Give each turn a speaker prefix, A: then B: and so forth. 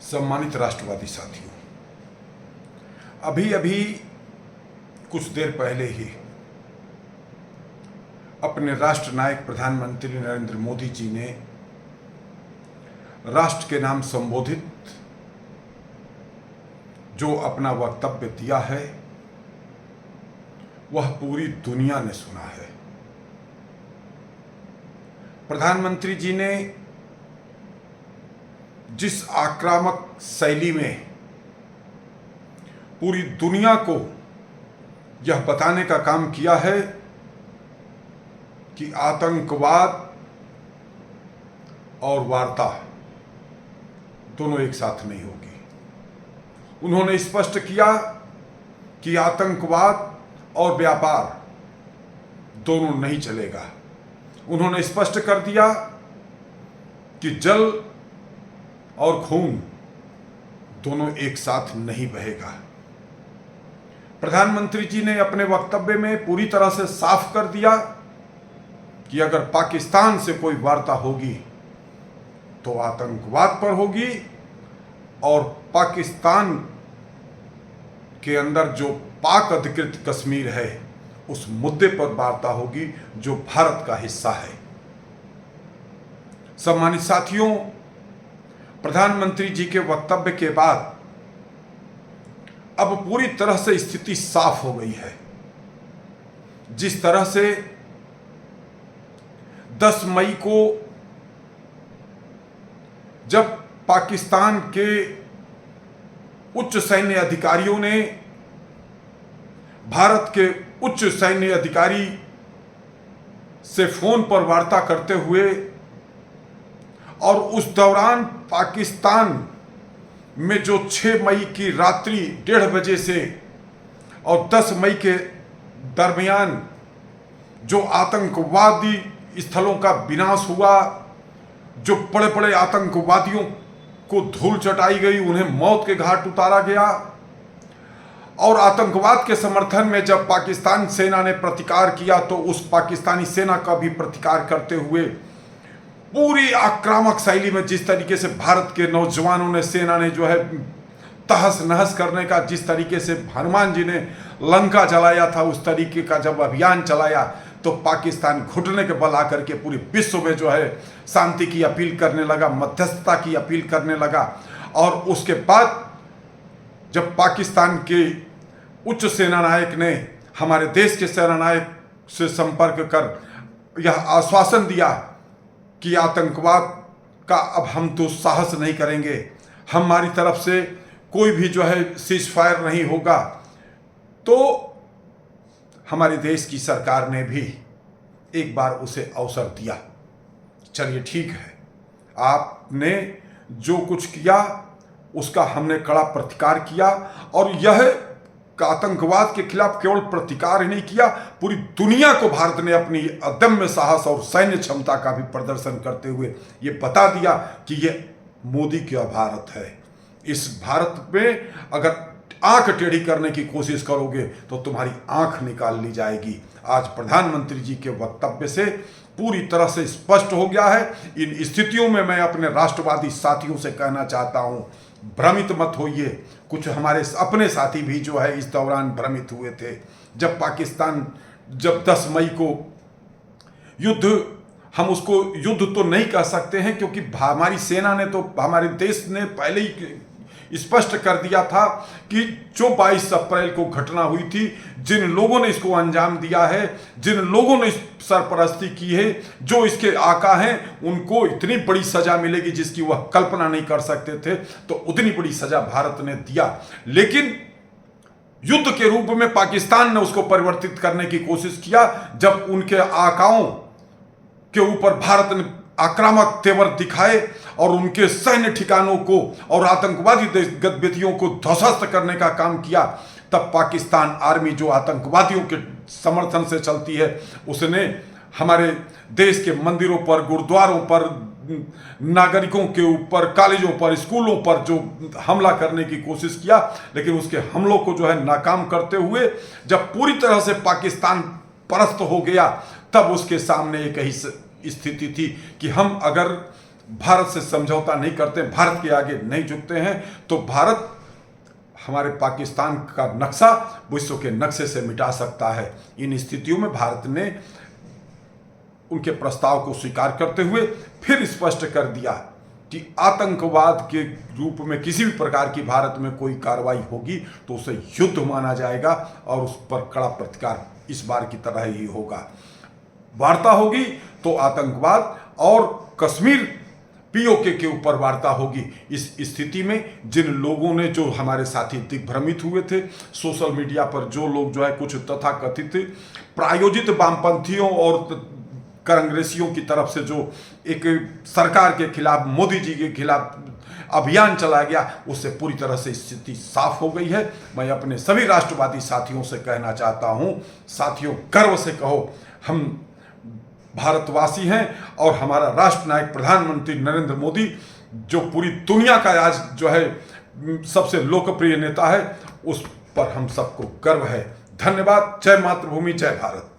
A: सम्मानित राष्ट्रवादी साथियों, अभी अभी कुछ देर पहले ही अपने राष्ट्र नायक प्रधानमंत्री नरेंद्र मोदी जी ने राष्ट्र के नाम संबोधित जो अपना वक्तव्य दिया है वह पूरी दुनिया ने सुना है। प्रधानमंत्री जी ने जिस आक्रामक शैली में पूरी दुनिया को यह बताने का काम किया है कि आतंकवाद और वार्ता दोनों एक साथ नहीं होगी। उन्होंने स्पष्ट किया कि आतंकवाद और व्यापार दोनों नहीं चलेगा। उन्होंने स्पष्ट कर दिया कि जल और खून दोनों एक साथ नहीं बहेगा। प्रधानमंत्री जी ने अपने वक्तव्य में पूरी तरह से साफ कर दिया कि अगर पाकिस्तान से कोई वार्ता होगी तो आतंकवाद पर होगी और पाकिस्तान के अंदर जो पाक अधिकृत कश्मीर है उस मुद्दे पर वार्ता होगी जो भारत का हिस्सा है। सम्मानित साथियों, प्रधानमंत्री जी के वक्तव्य के बाद अब पूरी तरह से स्थिति साफ हो गई है। जिस तरह से 10 मई को जब पाकिस्तान के उच्च सैन्य अधिकारियों ने भारत के उच्च सैन्य अधिकारी से फोन पर वार्ता करते हुए और उस दौरान पाकिस्तान में जो 6 मई की रात्रि 1:30 बजे से और 10 मई के दरमियान जो आतंकवादी स्थलों का विनाश हुआ, जो बड़े बड़े आतंकवादियों को धूल चटाई गई, उन्हें मौत के घाट उतारा गया और आतंकवाद के समर्थन में जब पाकिस्तान सेना ने प्रतिकार किया तो उस पाकिस्तानी सेना का भी प्रतिकार करते हुए पूरी आक्रामक शैली में जिस तरीके से भारत के नौजवानों ने, सेना ने जो है तहस नहस करने का, जिस तरीके से हनुमान जी ने लंका जलाया था उस तरीके का जब अभियान चलाया तो पाकिस्तान घुटने के बल आकर के पूरे विश्व में जो है शांति की अपील करने लगा, मध्यस्थता की अपील करने लगा। और उसके बाद जब पाकिस्तान के उच्च सेना नायक ने हमारे देश के सेना नायक से संपर्क कर यह आश्वासन दिया कि आतंकवाद का अब हम तो साहस नहीं करेंगे, हमारी तरफ से कोई भी जो है सीज फायर नहीं होगा, तो हमारे देश की सरकार ने भी एक बार उसे अवसर दिया। चलिए ठीक है, आपने जो कुछ किया उसका हमने कड़ा प्रतिकार किया और यह आतंकवाद के खिलाफ केवल प्रतिकार ही नहीं किया, पूरी दुनिया को भारत ने अपनी अदम्य साहस और सैन्य क्षमता का भी प्रदर्शन करते हुए ये बता दिया कि ये मोदी का भारत है। इस भारत में अगर आंख टेढ़ी करने की कोशिश करोगे तो तुम्हारी आंख निकाल ली जाएगी। आज प्रधानमंत्री जी के वक्तव्य से पूरी तरह से स्पष्ट हो गया है। इन स्थितियों में मैं अपने राष्ट्रवादी साथियों से कहना चाहता हूं, भ्रमित मत होइए। कुछ हमारे अपने साथी भी जो है इस दौरान भ्रमित हुए थे जब पाकिस्तान, जब 10 मई को युद्ध, हम उसको युद्ध तो नहीं कह सकते हैं क्योंकि हमारी सेना ने तो, हमारे देश ने पहले ही स्पष्ट कर दिया था कि जो 22 अप्रैल को घटना हुई थी, जिन लोगों ने इसको अंजाम दिया है, जिन लोगों ने सरपरस्ती की है, जो इसके आका हैं, उनको इतनी बड़ी सजा मिलेगी जिसकी वह कल्पना नहीं कर सकते थे। तो उतनी बड़ी सजा भारत ने दिया, लेकिन युद्ध के रूप में पाकिस्तान ने उसको परिवर्तित करने की कोशिश किया। जब उनके आकाओं के ऊपर भारत ने आक्रामक तेवर दिखाए और उनके सैन्य ठिकानों को और आतंकवादी गतिविधियों को ध्वस्त करने का काम किया, तब पाकिस्तान आर्मी जो आतंकवादियों के समर्थन से चलती है, उसने हमारे देश के मंदिरों पर, गुरुद्वारों पर, नागरिकों के ऊपर, कॉलेजों पर, स्कूलों पर जो हमला करने की कोशिश किया, लेकिन उसके हमलों को जो है नाकाम करते हुए जब पूरी तरह से पाकिस्तान परास्त हो गया तब उसके सामने एक ही स्थिति थी कि हम अगर भारत से समझौता नहीं करते, भारत के आगे नहीं झुकते हैं, तो भारत हमारे पाकिस्तान का नक्शा विश्व के नक्शे से मिटा सकता है। इन स्थितियों में भारत ने उनके प्रस्ताव को स्वीकार करते हुए फिर स्पष्ट कर दिया कि आतंकवाद के रूप में किसी भी प्रकार की भारत में कोई कार्रवाई होगी तो उसे युद्ध माना जाएगा और उस पर कड़ा प्रतिकार इस बार की तरह ही होगा। वार्ता होगी तो आतंकवाद और कश्मीर पीओके के ऊपर वार्ता होगी। इस स्थिति में जिन लोगों ने, जो हमारे साथी दिग्भ्रमित हुए थे, सोशल मीडिया पर जो लोग जो है कुछ तथाकथित प्रायोजित वामपंथियों और कांग्रेसियों की तरफ से जो एक सरकार के खिलाफ, मोदी जी के खिलाफ अभियान चलाया गया, उससे पूरी तरह से स्थिति साफ हो गई है। मैं अपने सभी राष्ट्रवादी साथियों से कहना चाहता हूं, साथियों गर्व से कहो, हम भारतवासी हैं और हमारा राष्ट्र नायक प्रधानमंत्री नरेंद्र मोदी, जो पूरी दुनिया का आज जो है सबसे लोकप्रिय नेता है, उस पर हम सबको गर्व है। धन्यवाद। जय मातृभूमि, जय भारत।